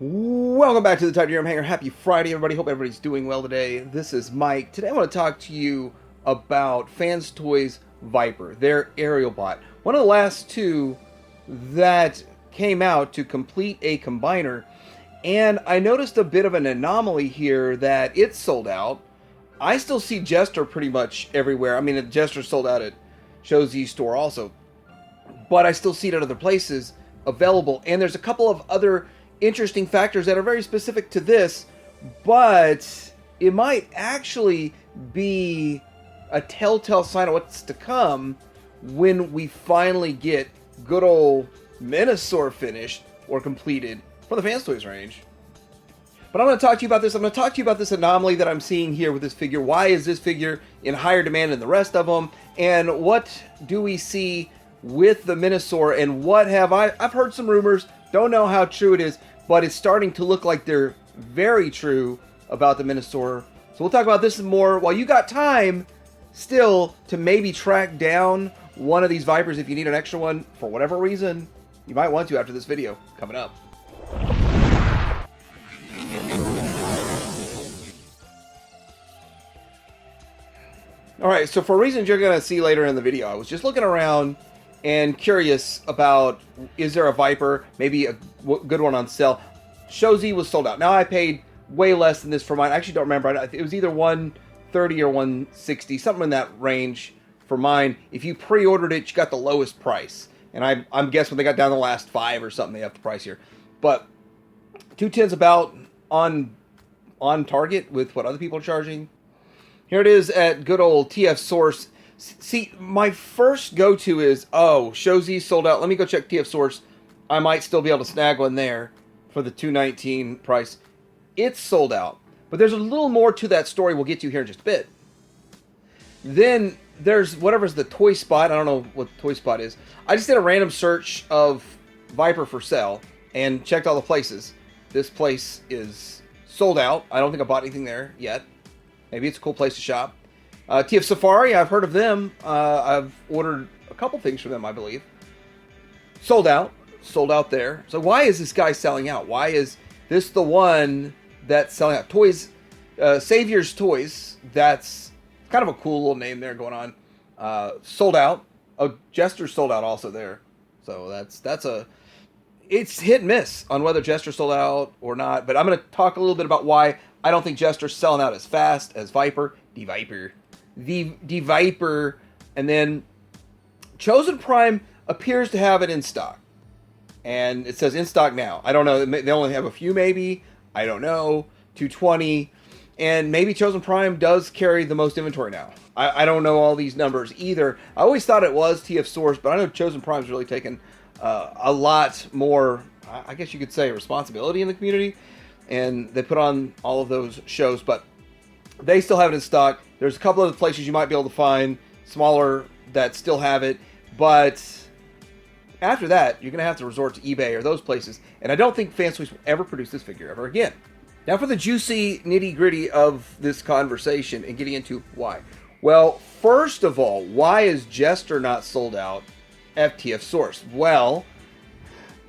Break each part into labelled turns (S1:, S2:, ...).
S1: Welcome back to the Titanium Hangar. Happy Friday, everybody. Hope everybody's doing well today. This is Mike. Today I want to talk to you about Fanstoys Viper, their aerial bot. One of the last two that came out to complete a combiner. And I noticed a bit of an anomaly here that it's sold out. I still see Jester pretty much everywhere. I mean, Jester sold out at Showz store also. But I still see it at other places available. And there's a couple of other interesting factors that are very specific to this, but it might actually be a telltale sign of what's to come when we finally get good old Menasor finished or completed for the Fanstoys range. But I'm going to talk to you about this. I'm going to talk to you about this anomaly that I'm seeing here with this figure. Why is this figure in higher demand than the rest of them? And what do we see with the Menasor? And what have I've heard some rumors, don't know how true it is, but it's starting to look like they're very true about the Menasor. So we'll talk about this and more while you got time still to maybe track down one of these Vipers if you need an extra one for whatever reason. You might want to after this video coming up. Alright, so for reasons you're going to see later in the video, I was just looking around and curious about, is there a Viper, maybe a good one on sale. Showz was sold out. Now I paid way less than this for mine. I actually don't remember. It was either 130 or 160, something in that range for mine. If you pre-ordered it, you got the lowest price. And I'm guessing when they got down the last 5 or something, they have the price here. But 210's about on target with what other people are charging. Here it is at good old TF Source. See, my first go-to is, oh, Showz sold out. Let me go check TF Source. I might still be able to snag one there for the $219 price. It's sold out. But there's a little more to that story we'll get to here in just a bit. Then there's whatever's the toy spot. I don't know what the toy spot is. I just did a random search of Viper for sale and checked all the places. This place is sold out. I don't think I bought anything there yet. Maybe it's a cool place to shop. TF Safari, I've heard of them. I've ordered a couple things from them, I believe. Sold out there. So why is this guy selling out? Why is this the one that's selling out? Toys, Savior's Toys, that's kind of a cool little name there going on. Sold out. Oh, Jester sold out also there. So it's hit and miss on whether Jester sold out or not. But I'm going to talk a little bit about why I don't think Jester's selling out as fast as Viper. The Viper, and then Chosen Prime appears to have it in stock. And it says in stock now. I don't know. They only have a few maybe. I don't know. 220. And maybe Chosen Prime does carry the most inventory now. I don't know all these numbers either. I always thought it was TF Source, but I know Chosen Prime's really taken a lot more, I guess you could say, responsibility in the community. And they put on all of those shows, but they still have it in stock. There's a couple other places you might be able to find smaller that still have it, but after that, you're going to have to resort to eBay or those places. And I don't think Fanstoys will ever produce this figure ever again. Now for the juicy nitty-gritty of this conversation and getting into why. Well, first of all, why is Jester not sold out at TF Source? Well,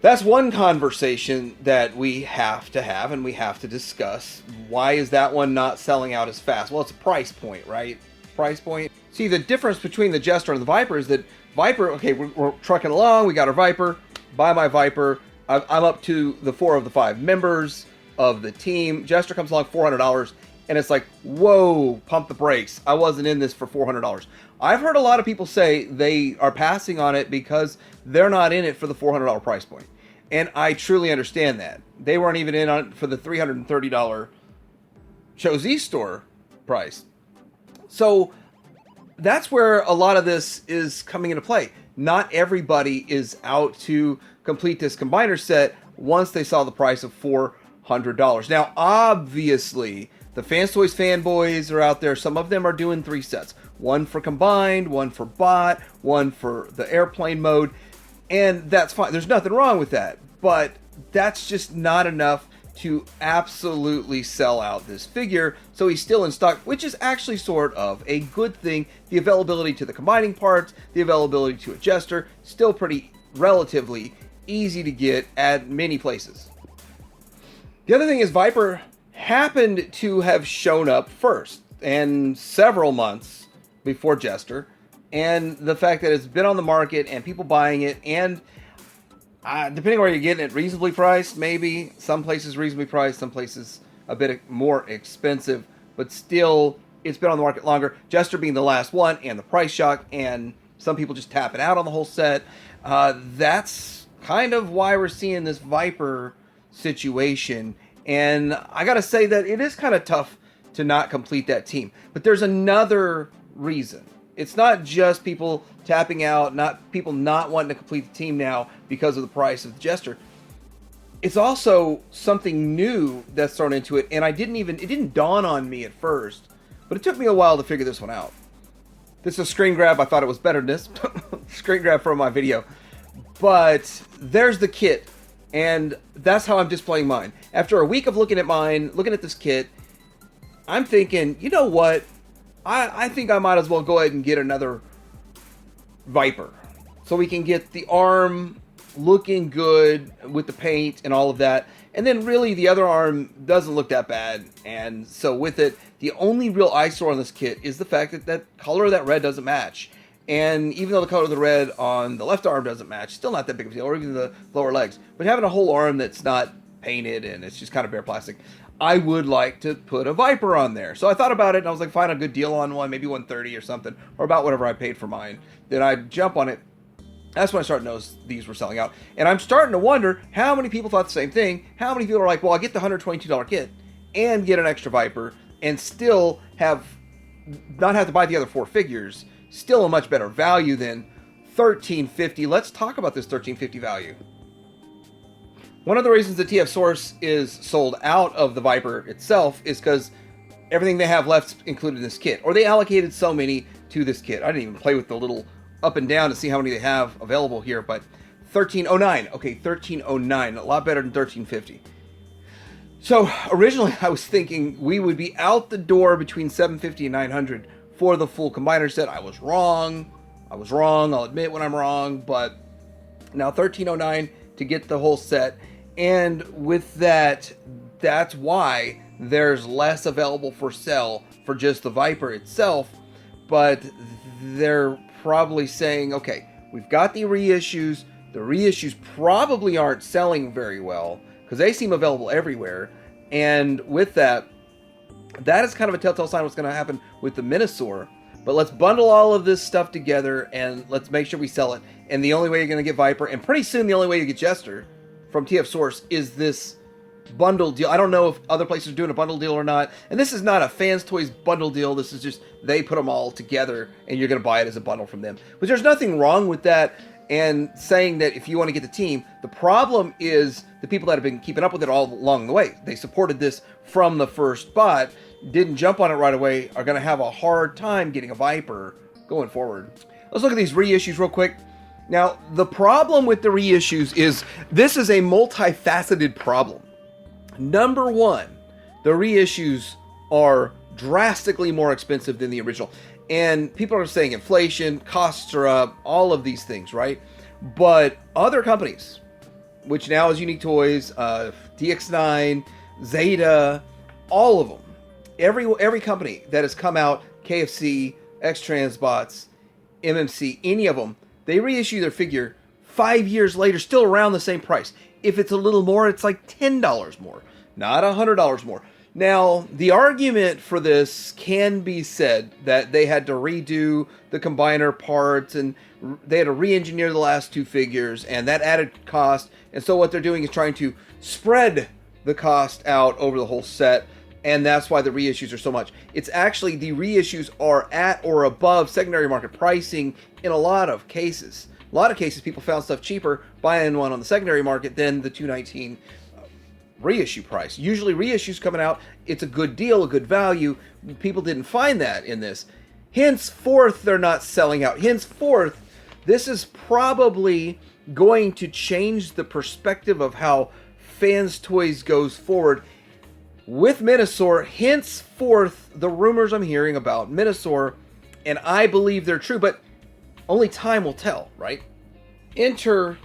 S1: that's one conversation that we have to have and we have to discuss. Why is that one not selling out as fast? Well, it's a price point, right? Price point. See, the difference between the Jester and the Viper is that Viper, okay, we're trucking along. We got our Viper. Buy my Viper. I'm up to the 4 of the 5 members of the team. Jester comes along, $400. And it's like, whoa, pump the brakes. I wasn't in this for $400. I've heard a lot of people say they are passing on it because they're not in it for the $400 price point. And I truly understand that. They weren't even in on it for the $330 Showz store price. So that's where a lot of this is coming into play. Not everybody is out to complete this combiner set once they saw the price of $400. Now, obviously, the Fanstoys fanboys are out there. Some of them are doing 3 sets. One for combined, one for bot, one for the airplane mode. And that's fine. There's nothing wrong with that. But that's just not enough to absolutely sell out this figure. So he's still in stock, which is actually sort of a good thing. The availability to the combining parts, the availability to a Jester, still pretty relatively easy to get at many places. The other thing is Viper happened to have shown up first and several months before Jester, and the fact that it's been on the market and people buying it, and depending on where you're getting it, reasonably priced, maybe. Some places reasonably priced, some places a bit more expensive, but still, it's been on the market longer. Jester being the last one, and the price shock, and some people just tapping out on the whole set. That's kind of why we're seeing this Viper situation. And I gotta say that it is kind of tough to not complete that team. But there's another reason. It's not just people tapping out, not people not wanting to complete the team now because of the price of the Jester. It's also something new that's thrown into it, and it didn't dawn on me at first, but it took me a while to figure this one out. This is a screen grab. I thought it was better than this. Screen grab from my video. But there's the kit, and that's how I'm displaying mine. After a week of looking at this kit, I'm thinking, you know what? I think I might as well go ahead and get another Viper. So we can get the arm looking good with the paint and all of that. And then really the other arm doesn't look that bad. And so with it, the only real eyesore on this kit is the fact that that color of that red doesn't match. And even though the color of the red on the left arm doesn't match, still not that big of a deal, or even the lower legs. But having a whole arm that's not painted and it's just kind of bare plastic, I would like to put a Viper on there. So I thought about it, and I was like, find a good deal on one, maybe 130 or something, or about whatever I paid for mine. Then I'd jump on it. That's when I started to notice these were selling out. And I'm starting to wonder how many people thought the same thing. How many people are like, well, I'll get the $122 kit and get an extra Viper and still not have to buy the other 4 figures. Still a much better value than $13.50. Let's talk about this $13.50 value. One of the reasons the TF Source is sold out of the Viper itself is because everything they have left included in this kit. Or they allocated so many to this kit. I didn't even play with the little up and down to see how many they have available here, but $13.09. Okay, $13.09. A lot better than $13.50. So originally I was thinking we would be out the door between $750 and $900 for the full combiner set. I was wrong. I'll admit when I'm wrong, but now $13.09 to get the whole set. And with that, that's why there's less available for sale for just the Viper itself. But they're probably saying, okay, we've got the reissues. The reissues probably aren't selling very well because they seem available everywhere. And with that, that is kind of a telltale sign what's going to happen with the Menasor. But let's bundle all of this stuff together and let's make sure we sell it. And the only way you're going to get Viper, and pretty soon the only way you get Jester from TF Source, is this bundle deal. I don't know if other places are doing a bundle deal or not. And this is not a Fanstoys bundle deal. This is just they put them all together and you're going to buy it as a bundle from them. But there's nothing wrong with that and saying that if you want to get the team. The problem is the people that have been keeping up with it all along the way. They supported this from the first spot, didn't jump on it right away, are going to have a hard time getting a Viper going forward. Let's look at these reissues real quick. Now, the problem with the reissues is this is a multifaceted problem. Number one, the reissues are drastically more expensive than the original. And people are saying inflation, costs are up, all of these things, right? But other companies, which now is Unique Toys, DX9, Zeta, all of them, every company that has come out, KFC, X-Transbots, MMC, any of them, they reissue their figure 5 years later, still around the same price. If it's a little more, it's like $10 more, not $100 more. Now, the argument for this can be said that they had to redo the combiner parts and they had to re-engineer the last 2 figures, and that added cost. And so what they're doing is trying to spread the cost out over the whole set, and that's why the reissues are so much. It's actually the reissues are at or above secondary market pricing in a lot of cases. A lot of cases, people found stuff cheaper buying one on the secondary market than the $219 reissue price. Usually reissues coming out, it's a good deal, a good value. People didn't find that in this. Henceforth, they're not selling out. Henceforth, this is probably going to change the perspective of how Fanstoys goes forward with Menasor. Henceforth, the rumors I'm hearing about Menasor, and I believe they're true, but only time will tell, right? Enter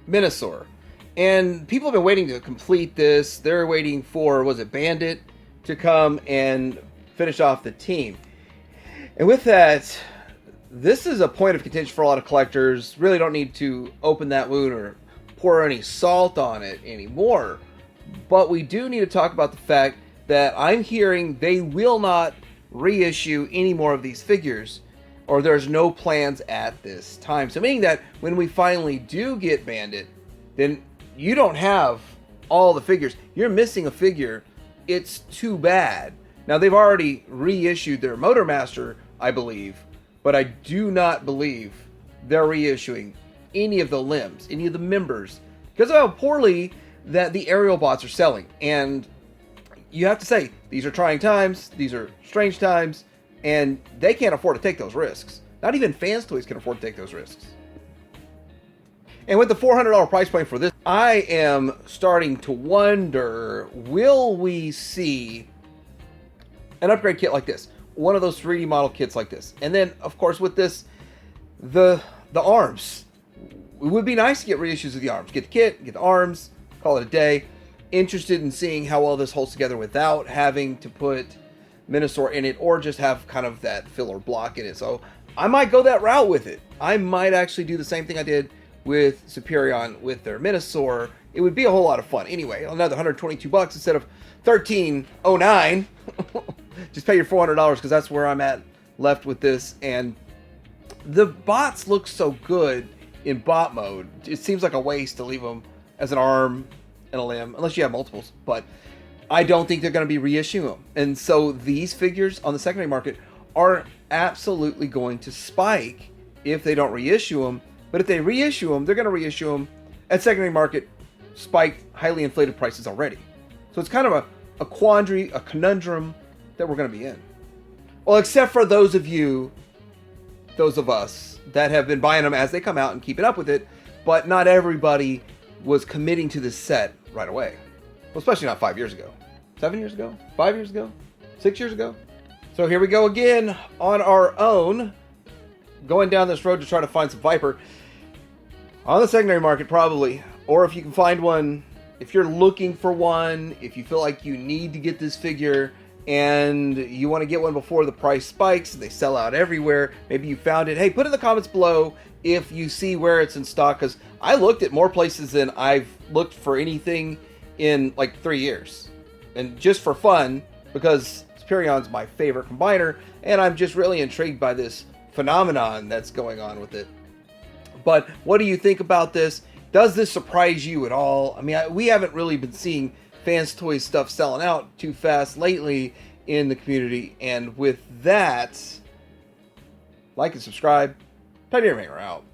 S1: Menasor. And people have been waiting to complete this. They're waiting for, was it Bandit, to come and finish off the team. And with that, this is a point of contention for a lot of collectors. Really don't need to open that wound or pour any salt on it anymore. But we do need to talk about the fact that I'm hearing they will not reissue any more of these figures, or there's no plans at this time. So meaning that when we finally do get Bandit, then you don't have all the figures. You're missing a figure. It's too bad. Now, they've already reissued their Motormaster, I believe, but I do not believe they're reissuing any of the limbs, any of the members, because of how poorly that the aerial bots are selling. And you have to say, these are trying times, these are strange times, and they can't afford to take those risks. Not even Fanstoys can afford to take those risks. And with the $400 price point for this, I am starting to wonder, will we see an upgrade kit like this? One of those 3D model kits like this. And then, of course, with this, the arms. It would be nice to get reissues of the arms. Get the kit, get the arms, call it a day. Interested in seeing how well this holds together without having to put Menasor in it, or just have kind of that filler block in it. So I might go that route with it. I might actually do the same thing I did with Superion with their Menasor. It would be a whole lot of fun. Anyway, another $122 instead of $13.09. Just pay your $400 because that's where I'm at left with this. And the bots look so good in bot mode. It seems like a waste to leave them as an arm and a limb, unless you have multiples. But I don't think they're going to be reissuing them. And so these figures on the secondary market are absolutely going to spike if they don't reissue them. But if they reissue them, they're going to reissue them at secondary market spiked, highly inflated prices already. So it's kind of a quandary, a conundrum that we're going to be in. Well, except for those of you, those of us that have been buying them as they come out and keeping up with it, but not everybody was committing to this set right away. Well, especially not 5 years ago. 7 years ago? 5 years ago? 6 years ago? So here we go again on our own, going down this road to try to find some Viper. On the secondary market, probably. Or if you can find one, if you're looking for one, if you feel like you need to get this figure and you want to get one before the price spikes, they sell out everywhere, maybe you found it, hey, put in the comments below if you see where it's in stock, because I looked at more places than I've looked for anything in like 3 years. And just for fun, because Superion's my favorite combiner, and I'm just really intrigued by this phenomenon that's going on with it. But what do you think about this? Does this surprise you at all? I mean, we haven't really been seeing Fanstoys stuff selling out too fast lately in the community. And with that, like and subscribe. Tidy your hanger out.